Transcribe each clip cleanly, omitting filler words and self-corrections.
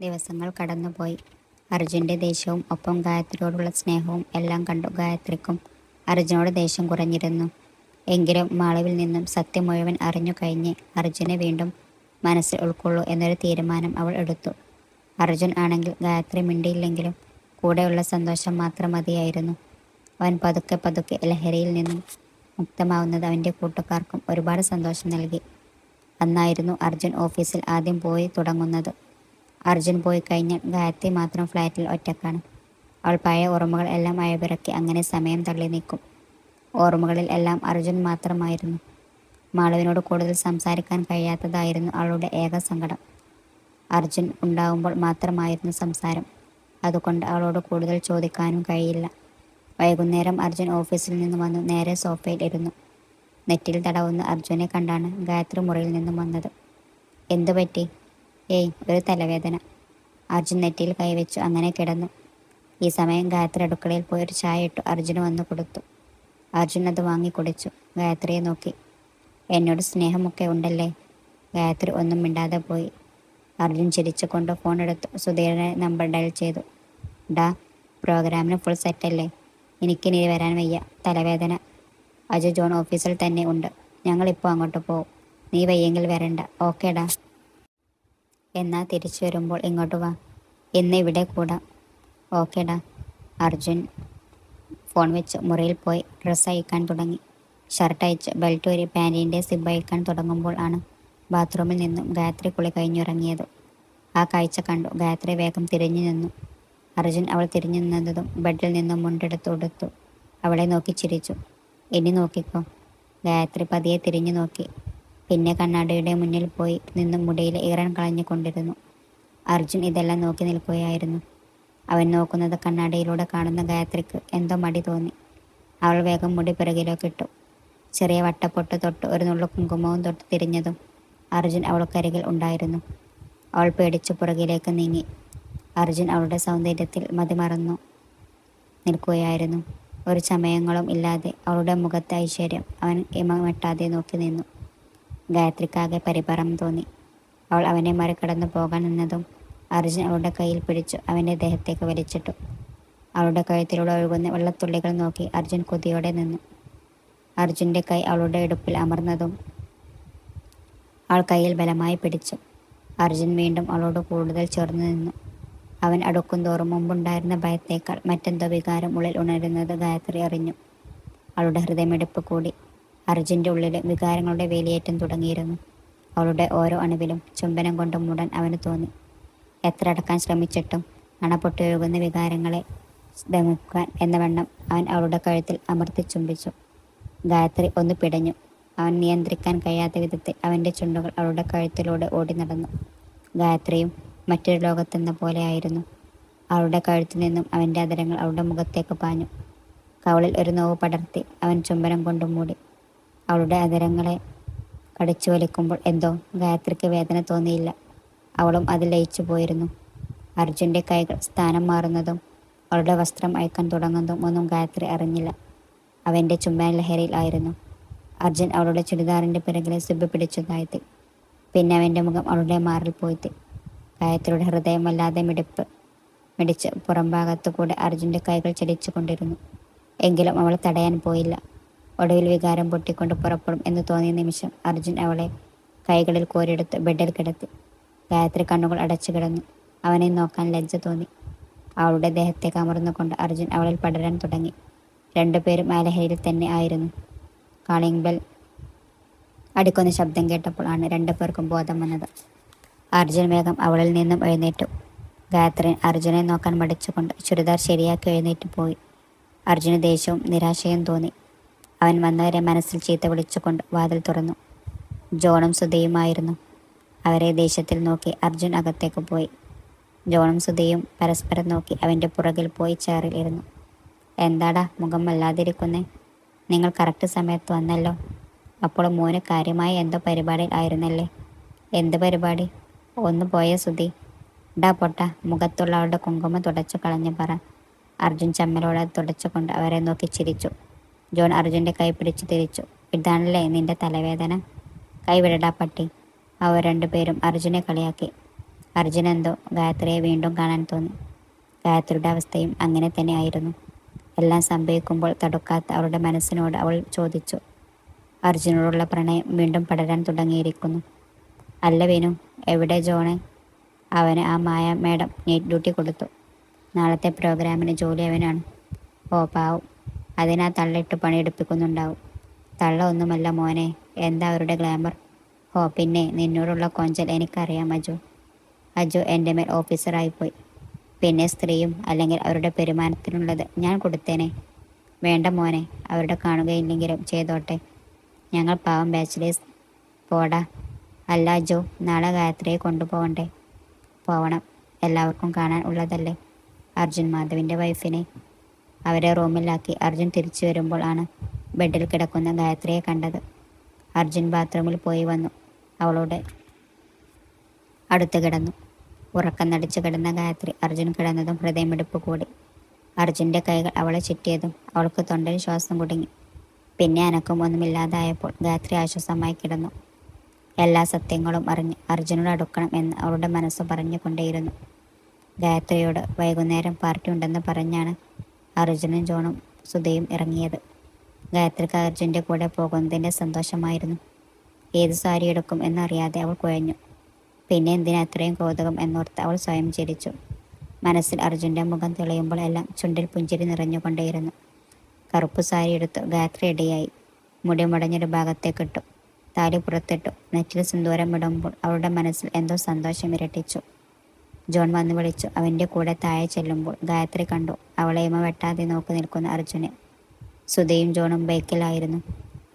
ദിവസങ്ങൾ കടന്നുപോയി. അർജുൻ്റെ ദേഷ്യവും ഒപ്പം ഗായത്രിയോടുള്ള സ്നേഹവും എല്ലാം കണ്ടു ഗായത്രിക്കും അർജുനോട് ദേഷ്യം കുറഞ്ഞിരുന്നു. എങ്കിലും മാളുവിൽ നിന്നും സത്യം മുഴുവൻ അറിഞ്ഞു കഴിഞ്ഞ് അർജുനെ വീണ്ടും മനസ്സിൽ ഉൾക്കൊള്ളൂ എന്നൊരു തീരുമാനം അവൾ എടുത്തു. അർജുൻ ആണെങ്കിൽ ഗായത്രി മിണ്ടിയില്ലെങ്കിലും കൂടെയുള്ള സന്തോഷം മാത്രം മതിയായിരുന്നു. അവൻ പതുക്കെ പതുക്കെ ലഹരിയിൽ നിന്നും മുക്തമാവുന്നത് അവൻ്റെ കൂട്ടുകാർക്കും ഒരുപാട് സന്തോഷം നൽകി. അന്നായിരുന്നു അർജുൻ ഓഫീസിൽ ആദ്യം പോയി തുടങ്ങുന്നത്. അർജുൻ പോയി കഴിഞ്ഞാൽ ഗായത്രി മാത്രം ഫ്ലാറ്റിൽ ഒറ്റക്കാണ്. അവൾ പഴയ ഓർമ്മകൾ എല്ലാം അയവിറക്കി അങ്ങനെ സമയം തള്ളി നീക്കും. ഓർമ്മകളിൽ എല്ലാം അർജുൻ മാത്രമായിരുന്നു. മാളവിനോട് കൂടുതൽ സംസാരിക്കാൻ കഴിയാത്തതായിരുന്നു അവളുടെ ഏക സങ്കടം. അർജുൻ ഉണ്ടാവുമ്പോൾ മാത്രമായിരുന്നു സംസാരം. അതുകൊണ്ട് അവളോട് കൂടുതൽ ചോദിക്കാനും കഴിയില്ല. വൈകുന്നേരം അർജുൻ ഓഫീസിൽ നിന്ന് വന്നു നേരെ സോഫയിൽ ഇരുന്നു. നെറ്റിൽ തടവുന്ന അർജുനെ കണ്ടാണ് ഗായത്രി മുറിയിൽ നിന്നും വന്നത്. എന്തു പറ്റി? ഏയ്, ഒരു തലവേദന. അർജുൻ നെറ്റിയിൽ കൈവച്ചു അങ്ങനെ കിടന്നു. ഈ സമയം ഗായത്രി അടുക്കളയിൽ പോയി ഒരു ചായ ഇട്ടു അർജുന് വന്നു കൊടുത്തു. അർജുൻ അത് വാങ്ങി കുടിച്ചു. ഗായത്രിയെ നോക്കി. എന്നോട് സ്നേഹമൊക്കെ ഉണ്ടല്ലേ? ഗായത്രി ഒന്നും മിണ്ടാതെ പോയി. അർജുൻ ചിരിച്ചുകൊണ്ട് ഫോൺ എടുത്തു സുധീറിനെ നമ്പർ ഡയൽ ചെയ്തു. ഡാ, പ്രോഗ്രാമിന് ഫുൾ സെറ്റല്ലേ? എനിക്കിനി വരാൻ വയ്യ, തലവേദന. അജു ജോൺ ഓഫീസിൽ തന്നെ ഉണ്ട്. ഞങ്ങളിപ്പോൾ അങ്ങോട്ട് പോവും. നീ വയ്യെങ്കിൽ വരണ്ട. ഓക്കേടാ. എന്നാ തിരിച്ചു വരുമ്പോൾ ഇങ്ങോട്ട് വാ. ഇന്ന് ഇവിടെ കൂടാം. ഓക്കേടാ. അർജുൻ ഫോൺ വെച്ച് മുറിയിൽ പോയി ഡ്രസ്സ് അയക്കാൻ തുടങ്ങി. ഷർട്ട് അയച്ച് ബെൽറ്റ് ഒരു പാൻറ്റിൻ്റെ സിബ് അയക്കാൻ തുടങ്ങുമ്പോൾ ആണ് ബാത്റൂമിൽ നിന്നും ഗായത്രി കുളി കഴിഞ്ഞിറങ്ങിയത്. ആ കാഴ്ച കണ്ടു ഗായത്രി വേഗം തിരിഞ്ഞു നിന്നു. അർജുൻ അവൾ തിരിഞ്ഞു നിന്നതും ബെഡിൽ നിന്നും മുണ്ടെടുത്ത് ഉടുത്തു അവളെ നോക്കി ചിരിച്ചു. ഇനി നോക്കിക്കോ. ഗായത്രി പതിയെ തിരിഞ്ഞു നോക്കി. പിന്നെ കണ്ണാടിയുടെ മുന്നിൽ പോയി നിന്നും മുടിയിൽ ഈറൻ കളഞ്ഞുകൊണ്ടിരുന്നു. അർജുൻ ഇതെല്ലാം നോക്കി നിൽക്കുകയായിരുന്നു. അവൻ നോക്കുന്നത് കണ്ണാടിയിലൂടെ കാണുന്ന ഗായത്രിക്ക് എന്തോ മടി തോന്നി. അവൾ വേഗം മുടി പിറകിലേക്കിട്ടു. ചെറിയ വട്ടപ്പൊട്ട് തൊട്ട് ഒരു നുള്ളു കുങ്കുമവും തൊട്ട് തിരിഞ്ഞതും അർജുൻ അവൾക്കരികിൽ ഉണ്ടായിരുന്നു. അവൾ പേടിച്ചു പുറകിലേക്ക് നീങ്ങി. അർജുൻ അവളുടെ സൗന്ദര്യത്തിൽ മതിമറന്നു നിൽക്കുകയായിരുന്നു. ഒരു ചമയങ്ങളും ഇല്ലാതെ അവളുടെ മുഖത്തെ ഐശ്വര്യം അവൻ ഇമവെട്ടാതെ നോക്കി നിന്നു. ഗായത്രിക്കാകെ പരിഭ്രമം തോന്നി. അവൾ അവനെ മറികടന്നു പോകാൻ നിന്നതും അർജുൻ അവളുടെ കയ്യിൽ പിടിച്ചു അവൻ്റെ ദേഹത്തേക്ക് വലിച്ചിട്ടു. അവളുടെ കഴുത്തിലൂടെ ഒഴുകുന്ന വെള്ളത്തുള്ളികൾ നോക്കി അർജുൻ കൊതിയോടെ നിന്നു. അർജുൻ്റെ കൈ അവളുടെ ഇടുപ്പിൽ അമർന്നതും അവൾ കയ്യിൽ ബലമായി പിടിച്ചു. അർജുൻ വീണ്ടും അവളോട് കൂടുതൽ ചേർന്ന് നിന്നു. അവൻ അടുക്കും തോറും മുമ്പുണ്ടായിരുന്ന ഭയത്തേക്കാൾ മറ്റെന്തോ വികാരം ഉള്ളിൽ ഉണരുന്നത് ഗായത്രി അറിഞ്ഞു. അവളുടെ ഹൃദയമിടിപ്പ് കൂടി. അർജുൻ്റെ ഉള്ളിൽ വികാരങ്ങളുടെ വേലിയേറ്റം തുടങ്ങിയിരുന്നു. അവളുടെ ഓരോ അണുവിലും ചുംബനം കൊണ്ട് മൂടാൻ അവന് തോന്നി. എത്ര അടക്കാൻ ശ്രമിച്ചിട്ടും അണപൊട്ടിയൊഴുകുന്ന വികാരങ്ങളെ ദമിക്കാൻ എന്ന വണ്ണം അവൻ അവളുടെ കഴുത്തിൽ അമർത്തി ചുംബിച്ചു. ഗായത്രി ഒന്ന് പിടഞ്ഞു. അവൻ നിയന്ത്രിക്കാൻ കഴിയാത്ത വിധത്തിൽ അവൻ്റെ ചുണ്ടുകൾ അവളുടെ കഴുത്തിലൂടെ ഓടി നടന്നു. ഗായത്രിയും മറ്റൊരു ലോകത്തെന്ന പോലെയായിരുന്നു. അവളുടെ കഴുത്തിൽ നിന്നും അവൻ്റെ അധരങ്ങൾ അവളുടെ മുഖത്തേക്ക് പാഞ്ഞു. കവളിൽ ഒരു നോവ് പടർത്തി അവൻ ചുംബനം കൊണ്ട് മൂടി. അവളുടെ അധരങ്ങളെ കടിച്ചു വലിക്കുമ്പോൾ എന്തോ ഗായത്രിക്ക് വേദന തോന്നിയില്ല. അവളും അതിൽ ലയിച്ചു പോയിരുന്നു. അർജുൻ്റെ കൈകൾ സ്ഥാനം മാറുന്നതും അവളുടെ വസ്ത്രം അയക്കാൻ തുടങ്ങുന്നതും ഒന്നും ഗായത്രി അറിഞ്ഞില്ല. അവൻ്റെ ചുംബന ലഹരിയിൽ ആയിരുന്നു. അർജുൻ അവളുടെ ചുരിദാറിൻ്റെ പിറകിലെ സിബ് പിടിച്ചു താഴ്ത്തി. പിന്നെ അവൻ്റെ മുഖം അവളുടെ മാറിൽ പോയിത്തി. ഗായത്രിയുടെ ഹൃദയം വല്ലാതെ മിടിച്ച് പുറംഭാഗത്തു കൂടെ അർജുൻ്റെ കൈകൾ ചലിച്ചു കൊണ്ടിരുന്നു. എങ്കിലും അവൾ തടയാൻ പോയില്ല. ഒടുവിൽ വികാരം പൊട്ടിക്കൊണ്ട് പുറപ്പെടും എന്ന് തോന്നിയ നിമിഷം അർജുൻ അവളെ കൈകളിൽ കോരിയെടുത്ത് ബെഡിൽ കിടത്തി. ഗായത്രി കണ്ണുകൾ അടച്ചു കിടന്നു. അവനെ നോക്കാൻ ലജ്ജ തോന്നി. അവളുടെ ദേഹത്തേക്ക് അമർന്നുകൊണ്ട് അർജുൻ അവളിൽ പടരാൻ തുടങ്ങി. രണ്ടുപേരും ആ ലഹരിയിൽ തന്നെ ആയിരുന്നു. കാളിംഗ് ബെൽ അടിക്കുന്ന ശബ്ദം കേട്ടപ്പോൾ ആണ് രണ്ടുപേർക്കും ബോധം വന്നത്. അർജുൻ വേഗം അവളിൽ നിന്നും എഴുന്നേറ്റു. ഗായത്രി അർജുനെ നോക്കാൻ മടിച്ചുകൊണ്ട് ചുരിദാർ ശരിയാക്കി എഴുന്നേറ്റ് പോയി. അർജുന് ദേഷ്യവും നിരാശയും തോന്നി. അവൻ വന്നവരെ മനസ്സിൽ ചീത്ത വിളിച്ചുകൊണ്ട് വാതിൽ തുറന്നു. ജോണും സുധയുമായിരുന്നു. അവരെ ദേഷ്യത്തിൽ നോക്കി അർജുൻ അകത്തേക്ക് പോയി. ജോണും സുധയും പരസ്പരം നോക്കി അവൻ്റെ പുറകിൽ പോയി ചെയറിൽ ഇരുന്നു. എന്താടാ മുഖം വല്ലാതിരിക്കുന്നേ? നിങ്ങൾ കറക്റ്റ് സമയത്ത് വന്നല്ലോ. അപ്പോൾ മോന് കാര്യമായ എന്തോ പരിപാടിയിൽ ആയിരുന്നല്ലേ? എന്ത് പരിപാടി? ഒന്ന് പോയ സുധി. ഡാ പൊട്ട, മുഖത്തുള്ള അവളുടെ കുങ്കുമം തുടച്ചു കളഞ്ഞു പറ. അർജുൻ ചമ്മലോടെ തുടച്ചുകൊണ്ട് അവരെ നോക്കി ചിരിച്ചു. ജോൺ അർജുൻ്റെ കൈ പിടിച്ചു തിരിച്ചു. ഇതാണല്ലേ നിന്റെ തലവേദന? കൈവിടടാ പട്ടി. അവർ രണ്ടുപേരും അർജുനെ കളിയാക്കി. അർജുൻ എന്തോ ഗായത്രിയെ വീണ്ടും കാണാൻ തോന്നി. ഗായത്രിയുടെ അവസ്ഥയും അങ്ങനെ തന്നെ ആയിരുന്നു. എല്ലാം സംഭവിക്കുമ്പോൾ തടുക്കാത്ത അവളുടെ മനസ്സിനോട് അവൾ ചോദിച്ചു. അർജുനോടുള്ള പ്രണയം വീണ്ടും പടരാൻ തുടങ്ങിയിരിക്കുന്നു. അല്ല വേനു, എവിടെ ജോണ്? അവന് ആ മായ മേഡം നൈറ്റ് ഡ്യൂട്ടി കൊടുത്തു. നാളത്തെ പ്രോഗ്രാമിന് ജോലി അവനാണ്. ഓ പാവം, അതിനാ തള്ളിട്ട് പണിയെടുപ്പിക്കുന്നുണ്ടാവും. തള്ള ഒന്നുമല്ല മോനെ, എന്താ അവരുടെ ഗ്ലാമർ. ഓ പിന്നെ നിന്നോടുള്ള കൊഞ്ചൽ എനിക്കറിയാം അജു. അജു എൻ്റെ മേൽ ഓഫീസറായിപ്പോയി. പിന്നെ സ്ത്രീയും അല്ലെങ്കിൽ അവരുടെ പെരുമാറ്റത്തിനുള്ളത് ഞാൻ കൊടുത്തേനെ. വേണ്ട മോനെ, അവരുടെ കാണുകയില്ലെങ്കിലും ചെയ്തോട്ടെ. ഞങ്ങൾ പാവം ബാച്ചിലേഴ്സ്. പോടാ. അല്ല അജു, നാളെ ഗായത്രിയെ കൊണ്ടുപോകണ്ടേ? പോവണം, എല്ലാവർക്കും കാണാൻ ഉള്ളതല്ലേ. അർജുൻ മാധവിൻ്റെ വൈഫിനെ അവരെ റൂമിലാക്കി അർജുൻ തിരിച്ചു വരുമ്പോൾ ആണ് ബെഡിൽ കിടക്കുന്ന ഗായത്രിയെ കണ്ടത്. അർജുൻ ബാത്റൂമിൽ പോയി വന്നു അവളുടെ അടുത്ത് കിടന്നു. ഉറക്കം നടിച്ചു കിടന്ന ഗായത്രി അർജുൻ കിടന്നതും ഹൃദയമിടിപ്പ് കൂടി. അർജുൻ്റെ കൈകൾ അവളെ ചുറ്റിയതും അവൾക്ക് തൊണ്ടയിൽ ശ്വാസം കുടുങ്ങി. പിന്നെ അനക്കം ഒന്നുമില്ലാതായപ്പോൾ ഗായത്രി ആശ്വാസമായി കിടന്നു. എല്ലാ സത്യങ്ങളും അറിഞ്ഞ് അർജുനോട് അടുക്കണം എന്ന് അവളുടെ മനസ്സ് പറഞ്ഞുകൊണ്ടേയിരുന്നു. ഗായത്രിയോട് വൈകുന്നേരം പാർട്ടി ഉണ്ടെന്ന് പറഞ്ഞാണ് അർജുനും ജോണും സുധയും ഇറങ്ങിയത്. ഗായത്രിക്ക് അർജുൻ്റെ കൂടെ പോകുന്നതിൻ്റെ സന്തോഷമായിരുന്നു. ഏത് സാരി എടുക്കും എന്നറിയാതെ അവൾ കുഴഞ്ഞു. പിന്നെ എന്തിനാ അത്രയും കൗതുകം എന്നോർത്ത് അവൾ സ്വയം ചിരിച്ചു. മനസ്സിൽ അർജുൻ്റെ മുഖം തെളിയുമ്പോൾ എല്ലാം ചുണ്ടിൽ പുഞ്ചിരി നിറഞ്ഞുകൊണ്ടേയിരുന്നു. കറുപ്പ് സാരി എടുത്തു ഗായത്രി ഇടയായി. മുടി മുടഞ്ഞൊരു ഭാഗത്തേക്കിട്ടു. താലി പുറത്തിട്ടു. നെറ്റിൽ സിന്ദൂരം ഇടുമ്പോൾ അവളുടെ മനസ്സിൽ എന്തോ സന്തോഷം ഇരട്ടിച്ചു. ജോൺ വന്ന് വിളിച്ചു. അവൻ്റെ കൂടെ താഴെ ചെല്ലുമ്പോൾ ഗായത്രി കണ്ടു അവളെ ഇമ വെട്ടാതെ നോക്കി നിൽക്കുന്ന അർജുനെ. സുധയും ജോണും ബൈക്കിലായിരുന്നു,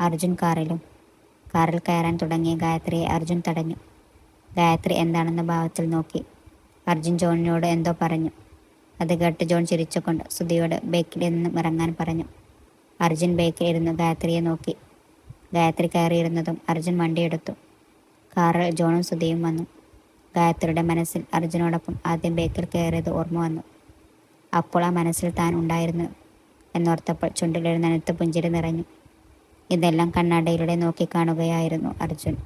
അർജുൻ കാറിലും. കാറിൽ കയറാൻ തുടങ്ങിയ ഗായത്രിയെ അർജുൻ തടഞ്ഞു. ഗായത്രി എന്താണെന്ന ഭാവത്തിൽ നോക്കി. അർജുൻ ജോണിനോട് എന്തോ പറഞ്ഞു. അത് കേട്ട് ജോൺ ചിരിച്ചുകൊണ്ട് സുധയോട് ബൈക്കിൽ നിന്നും ഇറങ്ങാൻ പറഞ്ഞു. അർജുൻ ബൈക്കിൽ ഇരുന്ന് ഗായത്രിയെ നോക്കി. ഗായത്രി കയറിയിരുന്നതും അർജുൻ വണ്ടിയെടുത്തു. കാറിൽ ജോണും സുധയും വന്നു. ഗായത്രിയുടെ മനസ്സിൽ അർജുനോടൊപ്പം ആദ്യം ബൈക്കിൽ കയറിയത് ഓർമ്മ വന്നു. അപ്പോൾ ആ മനസ്സിൽ താൻ ഉണ്ടായിരുന്നു എന്നോർത്തപ്പോൾ ചുണ്ടിലൊരു നനുത്ത പുഞ്ചിരി നിറഞ്ഞു. ഇതെല്ലാം കണ്ണാടിയിലൂടെ നോക്കിക്കാണുകയായിരുന്നു അർജുൻ.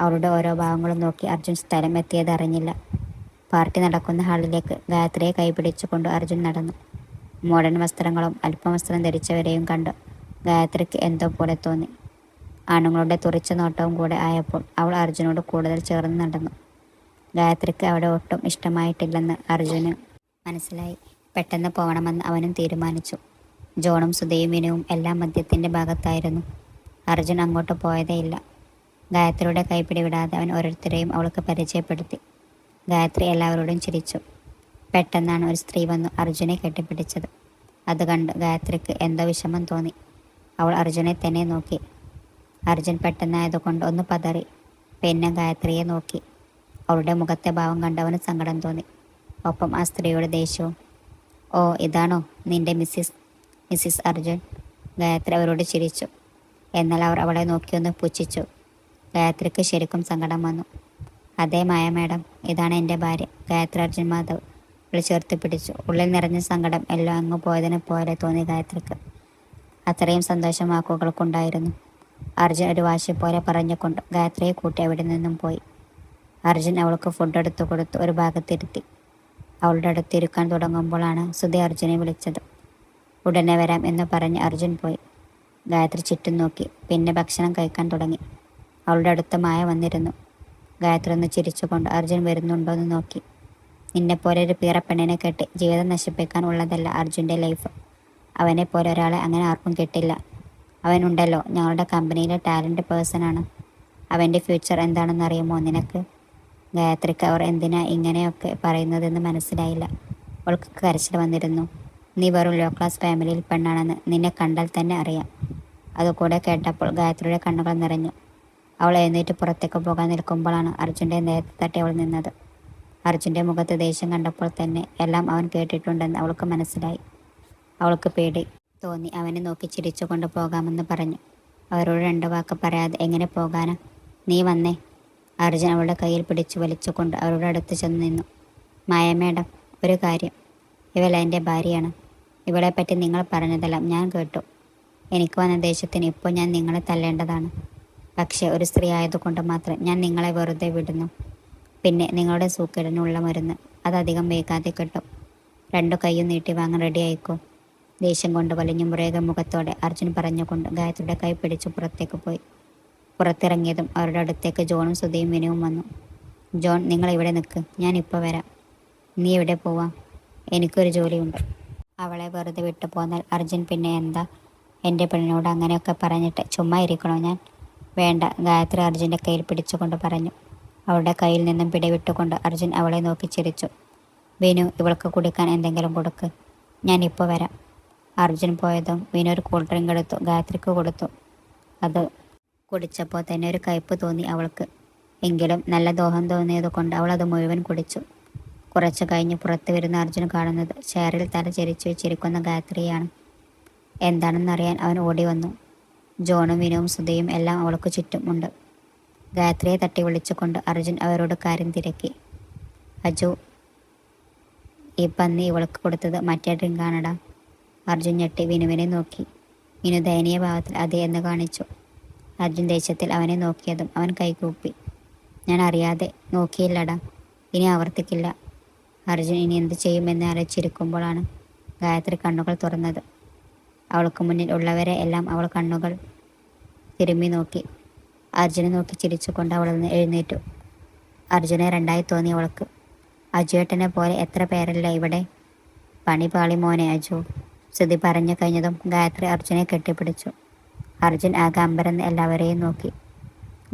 അവളുടെ ഓരോ ഭാവങ്ങളും നോക്കി അർജുൻ സ്ഥലം എത്തിയത് അറിഞ്ഞില്ല. പാർട്ടി നടക്കുന്ന ഹാളിലേക്ക് ഗായത്രിയെ കൈപിടിച്ചുകൊണ്ട് അർജുൻ നടന്നു. മോഡേൺ വസ്ത്രങ്ങളും അല്പം വസ്ത്രം ധരിച്ചവരെയും കണ്ട് ഗായത്രിക്ക് എന്തോ പോലെ തോന്നി. ആണുങ്ങളുടെ തുറിച്ച നോട്ടവും കൂടെ ആയപ്പോൾ അവൾ അർജുനോട് കൂടുതൽ ചേർന്ന് നടന്നു. ഗായത്രിക്ക് അവിടെ ഒട്ടും ഇഷ്ടമായിട്ടില്ലെന്ന് അർജുന് മനസ്സിലായി. പെട്ടെന്ന് പോകണമെന്ന് അവനും തീരുമാനിച്ചു. ജോണും സുധയും വിനുവും എല്ലാം മദ്യത്തിൻ്റെ ഭാഗത്തായിരുന്നു. അർജുൻ അങ്ങോട്ട് പോയതേയില്ല. ഗായത്രിയുടെ കൈപ്പിടി വിടാതെ അവൻ ഓരോരുത്തരെയും അവൾക്ക് പരിചയപ്പെടുത്തി. ഗായത്രി എല്ലാവരോടും ചിരിച്ചു. പെട്ടെന്നാണ് ഒരു സ്ത്രീ വന്നു അർജുനെ കെട്ടിപ്പിടിച്ചത്. അത് കണ്ട് ഗായത്രിക്ക് എന്തോ വിഷമം തോന്നി. അവൾ അർജുനെ തന്നെ നോക്കി. അർജുൻ പെട്ടെന്നായതുകൊണ്ട് ഒന്ന് പതറി. പിന്നെ ഗായത്രിയെ നോക്കി. അവളുടെ മുഖത്തെ ഭാവം കണ്ട് അവന് സങ്കടം തോന്നി. ഒപ്പം ആ സ്ത്രീയുടെ ദേഷ്യവും. ഓ, ഇതാണോ നിന്റെ മിസ്സിസ് അർജുൻ? ഗായത്രി അവരോട് ചിരിച്ചു. എന്നാൽ അവർ അവളെ നോക്കിയൊന്ന് പുച്ഛിച്ചു. ഗായത്രിക്ക് ശരിക്കും സങ്കടം വന്നു. അതേ മായ മാഡം, ഇതാണ് എൻ്റെ ഭാര്യ. ഗായത്രി അർജുൻ മാധവ് ചേർത്ത് പിടിച്ചു. ഉള്ളിൽ നിറഞ്ഞ സങ്കടം എല്ലാം അങ്ങ് പോയതിനെ പോലെ തോന്നി ഗായത്രിക്ക്. അത്രയും സന്തോഷം വാക്കുകൾക്കുണ്ടായിരുന്നു. അർജുൻ ഒരു വാശി പോലെ പറഞ്ഞുകൊണ്ട് ഗായത്രിയെ കൂട്ടി അവിടെ നിന്നും പോയി. അർജുൻ അവൾക്ക് ഫുഡ് എടുത്തു കൊടുത്ത് ഒരു ഭാഗത്തിരുത്തി. അവളുടെ അടുത്തിരിക്കാൻ തുടങ്ങുമ്പോഴാണ് സുധി അർജുനെ വിളിച്ചത്. ഉടനെ വരാം എന്ന് പറഞ്ഞ് അർജുൻ പോയി. ഗായത്രി ചുറ്റും നോക്കി. പിന്നെ ഭക്ഷണം കഴിക്കാൻ തുടങ്ങി. അവളുടെ അടുത്ത് മായ വന്നിരുന്നു. ഗായത്രി ഒന്ന് ചിരിച്ചുകൊണ്ട് അർജുൻ വരുന്നുണ്ടോയെന്ന് നോക്കി. നിന്നെപ്പോലെ ഒരു പീറപ്പെണ്ണിനെ കെട്ടി ജീവിതം നശിപ്പിക്കാൻ ഉള്ളതല്ല അർജുൻ്റെ ലൈഫ്. അവനെപ്പോലെ ഒരാളെ അങ്ങനെ ആർക്കും കിട്ടില്ല. അവനുണ്ടല്ലോ ഞങ്ങളുടെ കമ്പനിയിലെ ടാലൻറ്റ് പേഴ്സണാണ്. അവൻ്റെ ഫ്യൂച്ചർ എന്താണെന്ന് അറിയുമോ നിനക്ക്? ഗായത്രിക്ക് അവർ എന്തിനാ ഇങ്ങനെയൊക്കെ പറയുന്നതെന്ന് മനസ്സിലായില്ല. അവൾക്ക് കരച്ചിൽ വന്നിരുന്നു. നീ വെറും ലോ ക്ലാസ് ഫാമിലിയിൽ പെണ്ണാണെന്ന് നിന്നെ കണ്ടാൽ തന്നെ അറിയാം. അതുകൂടെ കേട്ടപ്പോൾ ഗായത്രിയുടെ കണ്ണുകൾ നിറഞ്ഞു. അവൾ എഴുന്നേറ്റ് പുറത്തേക്ക് പോകാൻ നിൽക്കുമ്പോഴാണ് അർജുൻ്റെ നേരത്തെ തട്ടി അവൾ നിന്നത്. അർജുൻ്റെ മുഖത്ത് ദേഷ്യം കണ്ടപ്പോൾ തന്നെ എല്ലാം അവൻ കേട്ടിട്ടുണ്ടെന്ന് അവൾക്ക് മനസ്സിലായി. അവൾക്ക് പേടി തോന്നി. അവനെ നോക്കി ചിരിച്ചുകൊണ്ട് പോകാമെന്ന് പറഞ്ഞു. അവരോട് രണ്ട് വാക്ക് പറയാതെ എങ്ങനെ പോകാനാ? നീ വന്നേ. അർജുൻ അവളുടെ കയ്യിൽ പിടിച്ചു വലിച്ചുകൊണ്ട് അവരുടെ അടുത്ത് ചെന്ന് നിന്നു. മായ മേഡം, ഒരു കാര്യം. ഇവൾ എൻ്റെ ഭാര്യയാണ്. ഇവളെപ്പറ്റി നിങ്ങൾ പറഞ്ഞതെല്ലാം ഞാൻ കേട്ടു. എനിക്ക് വന്ന ദേഷ്യത്തിന് ഇപ്പോൾ ഞാൻ നിങ്ങളെ തല്ലേണ്ടതാണ്. പക്ഷേ ഒരു സ്ത്രീ ആയതുകൊണ്ട് മാത്രം ഞാൻ നിങ്ങളെ വെറുതെ വിടുന്നു. പിന്നെ നിങ്ങളുടെ സൂക്കേടിനുള്ള മരുന്ന്. അതധികം വൈകാതെ കിട്ടും. 2 കൈയും നീട്ടി വാങ്ങാൻ റെഡി ആയിക്കോ. ദേഷ്യം കൊണ്ട് വലിഞ്ഞു മുറിയുക മുഖത്തോടെ അർജുൻ പറഞ്ഞുകൊണ്ട് ഗായത്രിയുടെ കൈ പിടിച്ചു പുറത്തേക്ക് പോയി. പുറത്തിറങ്ങിയതും അവരുടെ അടുത്തേക്ക് ജോണും സുധയും വിനുവും വന്നു. ജോൺ, നിങ്ങൾ ഇവിടെ നിൽക്ക്, ഞാൻ ഇപ്പോൾ വരാം. നീ എവിടെ പോവാ? എനിക്കൊരു ജോലിയുണ്ട്. അവളെ വെറുതെ വിട്ടു പോന്നാൽ അർജുൻ പിന്നെ എന്താ? എൻ്റെ പെണ്ണിനോട് അങ്ങനെയൊക്കെ പറഞ്ഞിട്ട് ചുമ്മാ ഇരിക്കണോ ഞാൻ? വേണ്ട, ഗായത്രി അർജുൻ്റെ കയ്യിൽ പിടിച്ചുകൊണ്ട് പറഞ്ഞു. അവളുടെ കയ്യിൽ നിന്നും പിടിവിട്ടുകൊണ്ട് അർജുൻ അവളെ നോക്കി ചിരിച്ചു. വിനു, ഇവൾക്ക് കുടിക്കാൻ എന്തെങ്കിലും കൊടുക്ക്, ഞാൻ ഇപ്പോൾ വരാം. അർജുൻ പോയതും വിനു ഒരു കൂൾ ഡ്രിങ്ക് എടുത്തു ഗായത്രിക്ക് കൊടുത്തു. അത് കുടിച്ചപ്പോൾ തന്നെ ഒരു കയ്പ് തോന്നി അവൾക്ക്. എങ്കിലും നല്ല ദോഹം തോന്നിയത് കൊണ്ട് അവൾ അത് മുഴുവൻ കുടിച്ചു. കുറച്ചു കഴിഞ്ഞ് പുറത്തു വരുന്ന അർജുൻ കാണുന്നത് ചെയറിൽ തല ചെരിച്ചു വെച്ചിരിക്കുന്ന ഗായത്രിയാണ്. എന്താണെന്നറിയാൻ അവൻ ഓടി വന്നു. ജോണും വിനുവും സുധയും എല്ലാം അവൾക്ക് ചുറ്റും ഉണ്ട്. ഗായത്രിയെ തട്ടി വിളിച്ചുകൊണ്ട് അർജുൻ അവരോട് കാര്യം തിരക്കി. അജു, ഈ പന്നി ഇവൾക്ക് കൊടുത്തത് മറ്റേ ഡ്രിങ്കാണടാ. അർജുൻ ഞെട്ടി വിനുവിനെ നോക്കി. വിനു ദയനീയ ഭാവത്തിൽ അതെ എന്ന് കാണിച്ചു. അർജുൻ ദേഷ്യത്തിൽ അവനെ നോക്കിയതും അവൻ കൈകൂപ്പി. ഞാൻ അറിയാതെ നോക്കിയില്ലടാ, ഇനി ആവർത്തിക്കില്ല. അർജുൻ ഇനി എന്ത് ചെയ്യുമെന്ന് ആലോചിച്ചിരിക്കുമ്പോഴാണ് ഗായത്രി കണ്ണുകൾ തുറന്നത്. അവൾക്ക് മുന്നിൽ ഉള്ളവരെ എല്ലാം അവൾ കണ്ണുകൾ തിരുമ്മി നോക്കി. അർജുനെ നോക്കി ചിരിച്ചുകൊണ്ട് അവൾ എഴുന്നേറ്റു. അർജുനെ രണ്ടായി തോന്നി അവൾക്ക്. അജുവേട്ടനെ പോലെ എത്ര പേരല്ല ഇവിടെ. പണി പാളി മോനെ അജു. ശ്രുതി പറഞ്ഞു കഴിഞ്ഞതും ഗായത്രി അർജുനെ കെട്ടിപ്പിടിച്ചു. അർജുൻ ആകെ അമ്പരന്ന് എല്ലാവരെയും നോക്കി.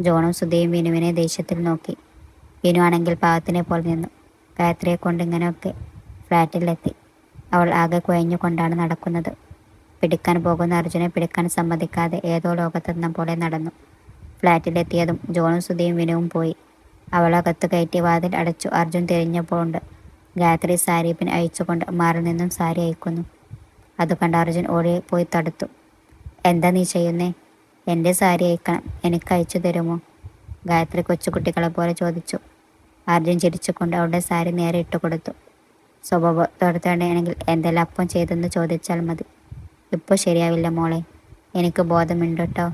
ജോണും സുധയും വിനുവിനെ ദേഷ്യത്തിൽ നോക്കി. വിനു ആണെങ്കിൽ പാവത്തിനെ പോലെ നിന്നു. ഗായത്രിയെ കൊണ്ട് ഇങ്ങനെയൊക്കെ ഫ്ലാറ്റിലെത്തി. അവൾ ആകെ കുഴഞ്ഞുകൊണ്ടാണ് നടക്കുന്നത്. പിടിക്കാൻ പോകുന്ന അർജുനെ പിടിക്കാൻ സമ്മതിക്കാതെ ഏതോ ലോകത്തെന്ന പോലെ നടന്നു. ഫ്ലാറ്റിലെത്തിയതും ജോണും സുധയും വിനുവും പോയി. അവളകത്ത് കയറ്റി വാതിൽ അടച്ചു. അർജുൻ തിരിഞ്ഞപ്പോഴുണ്ട് ഗായത്രി സാരി പിൻ അയച്ചുകൊണ്ട് മാറിൽ നിന്നും സാരി അയക്കുന്നു. അത് കണ്ട് അർജുൻ ഓടി പോയി തടുത്തു. എന്താ നീ ചെയ്യുന്നേ? എൻ്റെ സാരി അയക്കണം, എനിക്ക് അയച്ചു തരുമോ? ഗായത്രി കൊച്ചുകുട്ടികളെ പോലെ ചോദിച്ചു. അർജുൻ ചിരിച്ചുകൊണ്ട് അവളുടെ സാരി നേരെ ഇട്ടു കൊടുത്തു. സ്വഭാവത്തോടത്താണെങ്കിൽ എന്തെല്ലാം അപ്പം ചെയ്തെന്ന് ചോദിച്ചാൽ മതി. ഇപ്പോൾ ശരിയാവില്ല മോളെ, എനിക്ക് ബോധമുണ്ട് കേട്ടോ.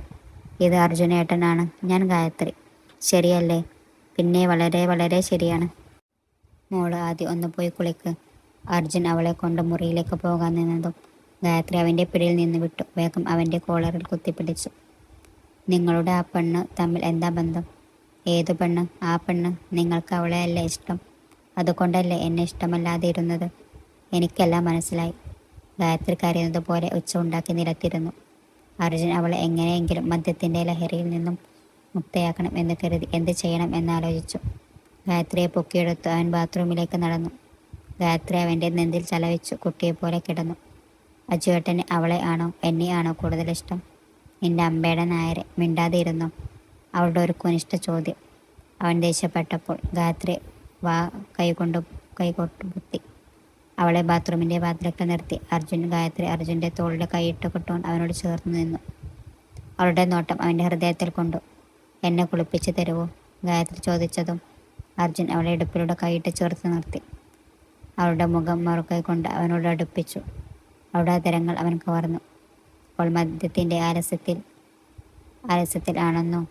ഇത് അർജുനേട്ടനാണ്, ഞാൻ ഗായത്രി. ശരിയല്ലേ? പിന്നെ വളരെ വളരെ ശരിയാണ്. മോള് ആദ്യം ഒന്ന് പോയി കുളിക്ക്. അർജുൻ അവളെ കൊണ്ട് മുറിയിലേക്ക് പോകാൻ നിന്നതും ഗായത്രി അവൻ്റെ പിടിയിൽ നിന്ന് വിട്ടു. വേഗം അവൻ്റെ കോളറിൽ കുത്തിപ്പിടിച്ചു. നിങ്ങളുടെ ആ പെണ്ണ് തമ്മിൽ എന്താ ബന്ധം? ഏതു പെണ്ണ്? ആ പെണ്ണ്. നിങ്ങൾക്ക് അവളെ അല്ല ഇഷ്ടം, അതുകൊണ്ടല്ലേ എന്നെ ഇഷ്ടമല്ലാതെ ഇരുന്നത്? എനിക്കെല്ലാം മനസ്സിലായി. ഗായത്രി കരയുന്നത് പോലെ ഉച്ച ഉണ്ടാക്കി നിലത്തിരുന്നു. അർജുൻ അവളെ എങ്ങനെയെങ്കിലും മദ്യത്തിൻ്റെ ലഹരിയിൽ നിന്നും മുക്തയാക്കണം എന്ന് കരുതി എന്ത് ചെയ്യണം എന്നാലോചിച്ചു. ഗായത്രിയെ പൊക്കിയെടുത്ത് അവൻ ബാത്റൂമിലേക്ക് നടന്നു. ഗായത്രി അവൻ്റെ നെഞ്ചിൽ ചലവിച്ചു കുട്ടിയെപ്പോലെ കിടന്നു. അജുവേട്ടന് അവളെ ആണോ എന്നെ ആണോ കൂടുതൽ ഇഷ്ടം? നിന്റെ അമ്പേടെ നായരെ, മിണ്ടാതെ ഇരുന്നോ? അവളുടെ ഒരു കുനിഷ്ഠ ചോദ്യം. അവൻ ദേഷ്യപ്പെട്ടപ്പോൾ ഗായത്രി കൈകൊട്ട് കുത്തി. അവളെ ബാത്റൂമിൻ്റെ വാതിലൊക്കെ നിർത്തി. ഗായത്രി അർജുൻ്റെ തോളിൽ കൈയിട്ട് കൊട്ടുകൊണ്ട് അവനോട് ചേർന്ന് നിന്നു. അവളുടെ നോട്ടം അവൻ്റെ ഹൃദയത്തിൽ കൊണ്ടു. എന്നെ കുളിപ്പിച്ച് തരുമോ? ഗായത്രി ചോദിച്ചതും അർജുൻ അവളെ ഇടുപ്പിലൂടെ കൈയിട്ട് ചേർത്ത് നിർത്തി. അവളുടെ മുഖം മറുകൈ കൊണ്ട് അവനോട് അടുപ്പിച്ചു. അവളുടെ അതരങ്ങൾ അവൻ കവർന്നു. അപ്പോൾ മദ്യത്തിൻ്റെ ആലസ്യത്തിൽ ആണെന്നോ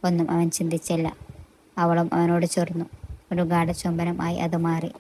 ഒന്നും അവൻ ചിന്തിച്ചില്ല. അവളും അവനോട് ചേർന്നു. ഒരു ഗാഢ ചുംബനമായി അത് മാറി.